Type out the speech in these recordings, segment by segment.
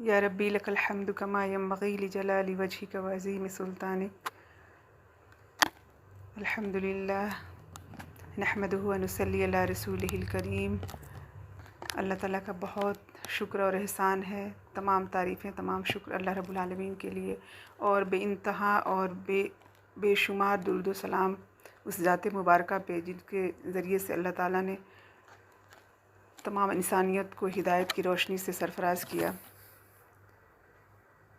या रब्बी लकल हम्दु कमा यंबग़ी लिजलाली वजहिक व अज़ीम सुल्तानिक। अल्हम्दुलिल्लाह नहमदुहु व नुसल्ली अला रसूलिहिल करीम। अल्लाह ताला का बहुत शुक्र और एहसान है। तमाम तारीफ़ें, तमाम शुक्र अल्लाह रब्बुल आलमीन के लिए और बेइंतहा और बेशुमार दुरूद व सलाम उस ज़ात मुबारका पे जिनके ज़रिए से अल्लाह ताला ने तमाम इंसानियत को हिदायत की रोशनी से सरफराज किया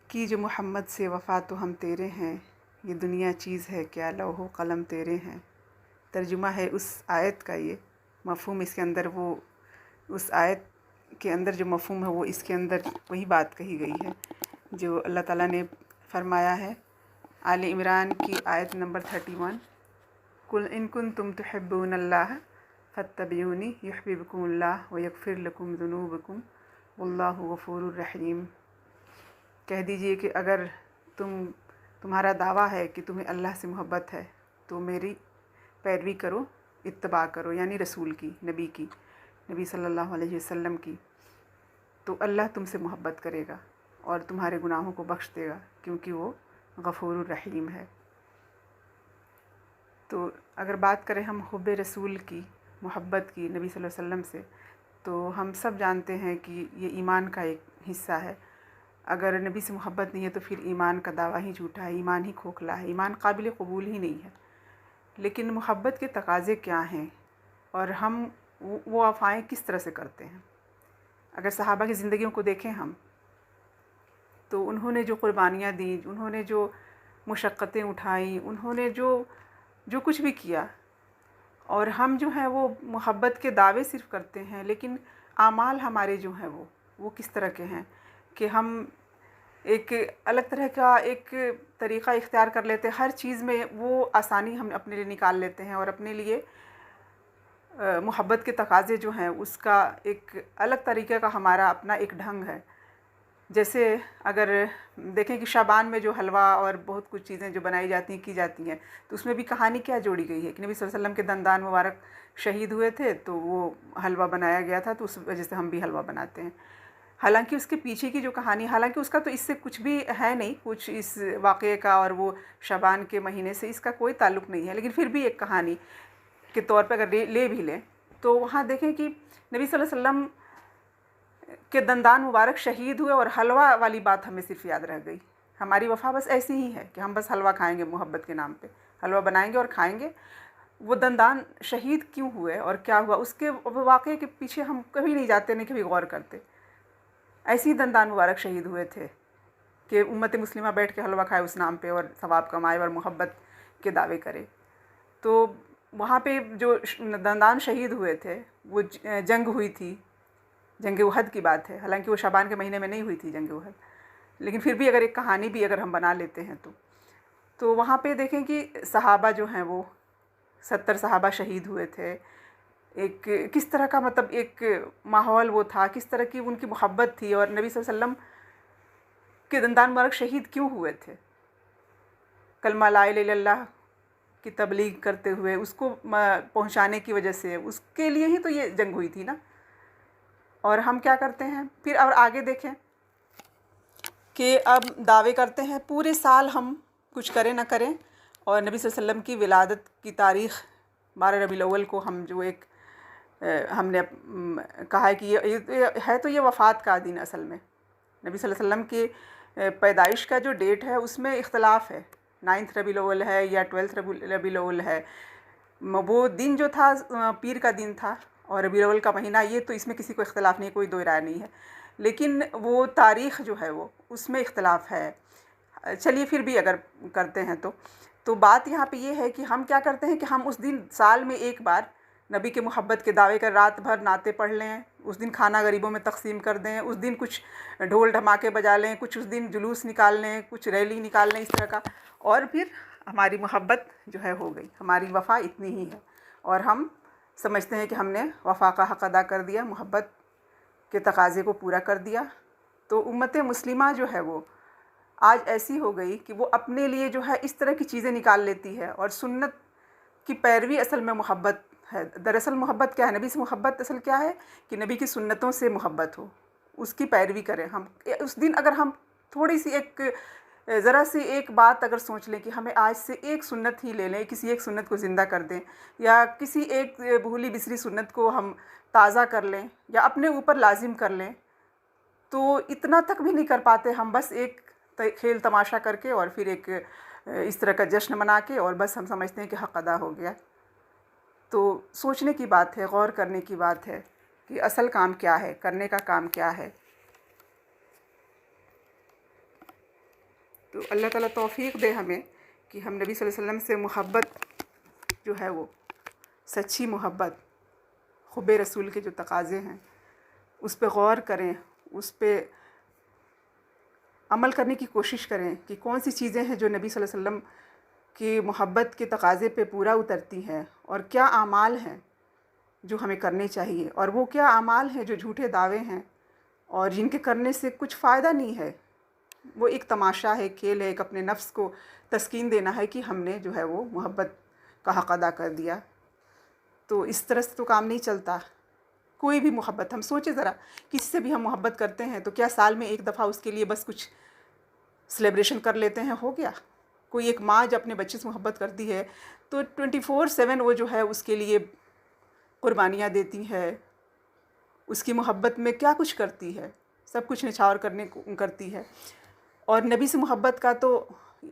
कि जो मोहम्मद से वफ़ा तो हम तेरे हैं, ये दुनिया चीज़ है क्या, लौहो कलम तेरे हैं। तर्जुमा है उस आयत का, ये मफ़हूम इसके अंदर वो उस आयत के अंदर जो मफ़हूम है वो इसके अंदर वही बात कही गई है जो अल्लाह ताला ने फ़रमाया है आले इमरान की आयत नंबर 31। कुल इन कुंतुम तुहिब्बूनल्लाह फत्तबिऊनी युहब्बिबकुमुल्लाह व यगफिर लकुम ज़ुनूबकुम वल्लाहु गफूरुर रहीम। कह दीजिए कि अगर तुम्हारा दावा है कि तुम्हें अल्लाह से मोहब्बत है तो मेरी पैरवी करो, इत्तबा करो, यानी रसूल की, नबी सल्लल्लाहु अलैहि वसल्लम की, तो अल्लाह तुमसे मोहब्बत करेगा और तुम्हारे गुनाहों को बख्श देगा क्योंकि वो गफूरुर रहीम है। तो अगर बात करें हम हुब्बे रसूल की, मोहब्बत की नबी सल्लल्लाहु अलैहि वसल्लम से, तो हम सब जानते हैं कि ये ईमान का एक हिस्सा है। अगर नबी से मोहब्बत नहीं है तो फिर ईमान का दावा ही झूठा है, ईमान ही खोखला है, ईमान काबिल कबूल ही नहीं है। लेकिन मोहब्बत के तकाज़े क्या हैं और हम वो वफ़ाएँ किस तरह से करते हैं। अगर सहाबा की ज़िंदगियों को देखें हम, तो उन्होंने जो क़ुरबानियाँ दी, उन्होंने जो मुशक्क़तें उठाई, उन्होंने जो कुछ भी किया, और हम जो हैं वो मोहब्बत के दावे सिर्फ़ करते हैं, लेकिन आमाल हमारे जो हैं वो किस तरह के हैं कि हम एक अलग तरह का एक तरीक़ा इख्तियार कर लेते हैं। हर चीज़ में वो आसानी हम अपने लिए निकाल लेते हैं और अपने लिए मोहब्बत के तकाज़े जो हैं उसका एक अलग तरीक़े का हमारा अपना एक ढंग है। जैसे अगर देखें कि शाबान में जो हलवा और बहुत कुछ चीज़ें जो बनाई जाती हैं, की जाती हैं, तो उसमें भी कहानी क्या जोड़ी गई है कि नबी सल्लल्लाहु अलैहि वसल्लम के दंदान मुबारक शहीद हुए थे तो वो हलवा बनाया गया था, तो उस वजह से हम भी हलवा बनाते हैं। हालांकि उसके पीछे की जो कहानी, हालांकि उसका तो इससे कुछ भी है नहीं, कुछ इस वाक़े का और वो शाबान के महीने से इसका कोई ताल्लुक़ नहीं है, लेकिन फिर भी एक कहानी के तौर पे अगर ले भी लें तो वहाँ देखें कि नबी सल्लल्लाहु अलैहि वसल्लम के दंदान मुबारक शहीद हुए और हलवा वाली बात हमें सिर्फ याद रह गई। हमारी वफ़ा बस ऐसी ही है कि हम बस हलवा खाएंगे, मोहब्बत के नाम पे हलवा बनाएंगे और खाएंगे। वो दंदान शहीद क्यों हुए और क्या हुआ उसके वाक़े के पीछे हम कभी नहीं जाते, नहीं कभी गौर करते। ऐसे ही दंदान मुबारक शहीद हुए थे कि उम्मत मुस्लिमा बैठ के हलवा खाए उस नाम पे और सवाब कमाए और मोहब्बत के दावे करे। तो वहाँ पे जो दंदान शहीद हुए थे वो जंग हुई थी, जंग उहद की बात है। हालांकि वो शाबान के महीने में नहीं हुई थी जंग उहद, लेकिन फिर भी अगर एक कहानी भी अगर हम बना लेते हैं तो वहाँ पे देखें कि सहाबा जो हैं वो 70 सहाबा शहीद हुए थे। एक किस तरह का मतलब एक माहौल वो था, किस तरह की उनकी मोहब्बत थी और नबी सल्लल्लाहु अलैहि वसल्लम के दंदान मुबारक शहीद क्यों हुए थे। कलमा ला इलाहा इल्लल्लाह की तबलीग करते हुए, उसको पहुंचाने की वजह से, उसके लिए ही तो ये जंग हुई थी ना। और हम क्या करते हैं फिर, और आगे देखें कि अब दावे करते हैं पूरे साल हम कुछ करें ना करें, और नबी सल्लल्लाहु अलैहि वसल्लम की विलादत की तारीख़ 12 रबीउल अव्वल को हम जो एक हमने कहा है कि ये है तो ये वफ़ात का दिन। असल में नबी सल्लल्लाहु अलैहि वसल्लम की पैदाइश का जो डेट है उसमें इख्तलाफ है, 9 रबीउल अव्वल है या 12 रबीउल अव्वल है। वो दिन जो था पीर का दिन था और रबीउल अव्वल का महीना, ये तो इसमें किसी को इख्तलाफ नहीं, कोई दो राय नहीं है। लेकिन वो तारीख़ जो है वो उसमें इख्तलाफ है। चलिए फिर भी अगर करते हैं तो बात यहाँ पे ये है कि हम क्या करते हैं कि हम उस दिन साल में एक बार नबी के मोहब्बत के दावे कर रात भर नाते पढ़ लें, उस दिन खाना गरीबों में तकसीम कर दें, उस दिन कुछ ढोल धमाके बजा लें, कुछ उस दिन जुलूस निकाल लें, कुछ रैली निकाल लें इस तरह का, और फिर हमारी मोहब्बत जो है हो गई, हमारी वफ़ा इतनी ही है और हम समझते हैं कि हमने वफ़ा का हक़ अदा कर दिया, मोहब्बत के तकाज़े को पूरा कर दिया। तो उम्मत मुस्लिमा जो है वो आज ऐसी हो गई कि वो अपने लिए जो है इस तरह की चीज़ें निकाल लेती है, और सुन्नत की पैरवी असल में मोहब्बत है। दरअसल मोहब्बत क्या है, नबी से मोहब्बत असल क्या है कि नबी की सुन्नतों से मोहब्बत हो, उसकी पैरवी करें। हम उस दिन अगर हम थोड़ी सी ज़रा सी एक बात अगर सोच लें कि हमें आज से एक सुन्नत ही ले लें, किसी एक सुन्नत को ज़िंदा कर दें, या किसी एक भूली बिसरी सुन्नत को हम ताज़ा कर लें या अपने ऊपर लाजिम कर लें, तो इतना तक भी नहीं कर पाते हम। बस एक खेल तमाशा करके और फिर एक इस तरह का जश्न मना के और बस हम समझते हैं कि हक़ अदा हो गया। तो सोचने की बात है, गौर करने की बात है कि असल काम क्या है, करने का काम क्या है। तो अल्लाह ताला तौफ़ीक़ दे हमें कि हम नबी सल्लल्लाहु अलैहि वसल्लम से मोहब्बत जो है वो सच्ची मोहब्बत, हुब्बे रसूल के जो तकाज़े हैं उस पे गौर करें, उस पे अमल करने की कोशिश करें कि कौन सी चीज़ें हैं जो नबी सल्लल्लाहु अलैहि वसल्लम की मोहब्बत के तकाज़े पे पूरा उतरती हैं, और क्या आमाल हैं जो हमें करने चाहिए, और वो क्या आमाल हैं जो झूठे दावे हैं और जिनके करने से कुछ फ़ायदा नहीं है। वो एक तमाशा है, खेल है, एक अपने नफ्स को तस्कीन देना है कि हमने जो है वो मोहब्बत का हक़ अदा कर दिया। तो इस तरह से तो काम नहीं चलता। कोई भी मोहब्बत, हम सोचें ज़रा, किसी से भी हम मोहब्बत करते हैं तो क्या साल में एक दफ़ा उसके लिए बस कुछ सेलिब्रेशन कर लेते हैं, हो गया? कोई एक माँ जब अपने बच्चे से मोहब्बत करती है तो 24/7 वो जो है उसके लिए कुर्बानियाँ देती है, उसकी मोहब्बत में क्या कुछ करती है, सब कुछ निछावर करती है। और नबी से मोहब्बत का तो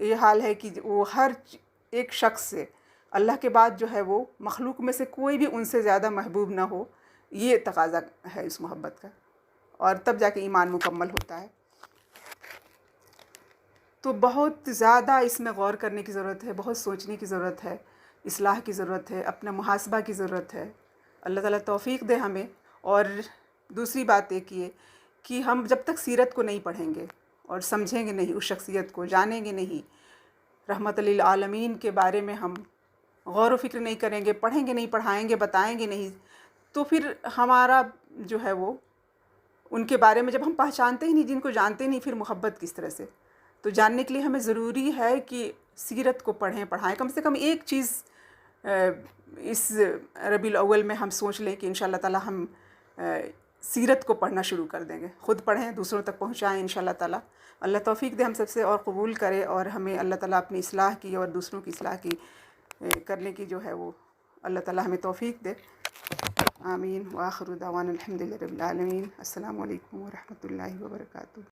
ये हाल है कि वो हर एक शख्स से, अल्लाह के बाद जो है वो मखलूक में से कोई भी उनसे ज़्यादा महबूब ना हो, ये तकाज़ा है इस मोहब्बत का, और तब जाके ईमान मुकम्मल होता है। तो बहुत ज़्यादा इसमें गौर करने की ज़रूरत है, बहुत सोचने की ज़रूरत है, इस्लाह की ज़रूरत है, अपना मुहासबा की ज़रूरत है। अल्लाह ताला तौफ़ीक़ दे हमें। और दूसरी बात एक ये कि हम जब तक सीरत को नहीं पढ़ेंगे और समझेंगे नहीं, उस शख्सियत को जानेंगे नहीं, रहमत लिल आलमीन के बारे में हम गौर व फ़िक्र नहीं करेंगे, पढ़ेंगे नहीं, पढ़ाएंगे, बताएंगे नहीं, तो फिर हमारा जो है वो उनके बारे में जब हम पहचानते ही नहीं, जिनको जानते ही नहीं, फिर मोहब्बत किस तरह से। तो जानने के लिए हमें ज़रूरी है कि सीरत को पढ़ें, पढ़ाएं। कम से कम एक चीज़ इस रबीउल अव्वल में हम सोच लें कि इंशाअल्लाह ताला हम सीरत को पढ़ना शुरू कर देंगे। ख़ुद पढ़ें, दूसरों तक पहुँचाएँ इंशाअल्लाह ताला। अल्लाह तौफ़ीक़ दे हम सबसे और कबूल करे, और हमें अल्लाह ताला अपनी इस्लाह की और दूसरों की इस्लाह की करने की जो है वो अल्लाह ताला हमें तौफ़ीक़ दे। आमीन। व आखिरु दावाना अल्हम्दुलिल्लाहि रब्बिल आलमीन। अस्सलामु अलैकुम व रहमतुल्लाहि व बरकातुहू।